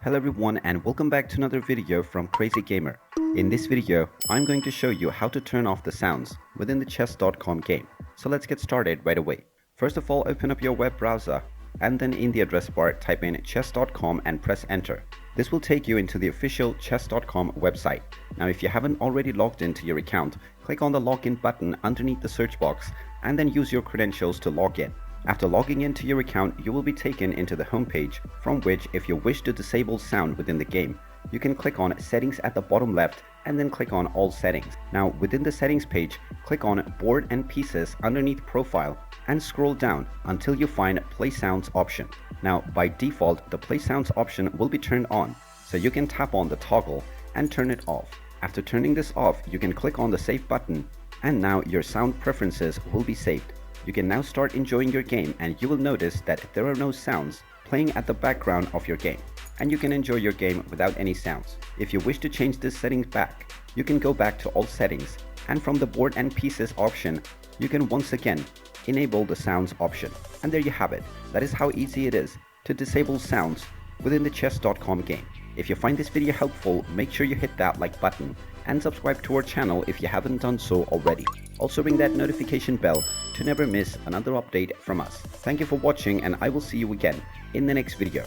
Hello everyone and welcome back to another video from Crazy Gamer. In this video, I'm going to show you how to turn off the sounds within the chess.com game. So let's get started right away. First of all, open up your web browser and then in the address bar type in chess.com and press enter. This will take you into the official chess.com website. Now if you haven't already logged into your account, click on the login button underneath the search box and then use your credentials to log in. After logging into your account, you will be taken into the home page, from which if you wish to disable sound within the game, you can click on settings at the bottom left and then click on all settings. Now within the settings page, click on board and pieces underneath profile and scroll down until you find play sounds option. Now by default, the play sounds option will be turned on, so you can tap on the toggle and turn it off. After turning this off, you can click on the save button and now your sound preferences will be saved. You can now start enjoying your game and you will notice that there are no sounds playing at the background of your game, and you can enjoy your game without any sounds. If you wish to change this settings back, you can go back to all settings and from the board and pieces option, you can once again enable the sounds option. And there you have it. That is how easy it is to disable sounds within the chess.com game. If you find this video helpful, make sure you hit that like button and subscribe to our channel if you haven't done so already. Also ring that notification bell to never miss another update from us. Thank you for watching and I will see you again in the next video.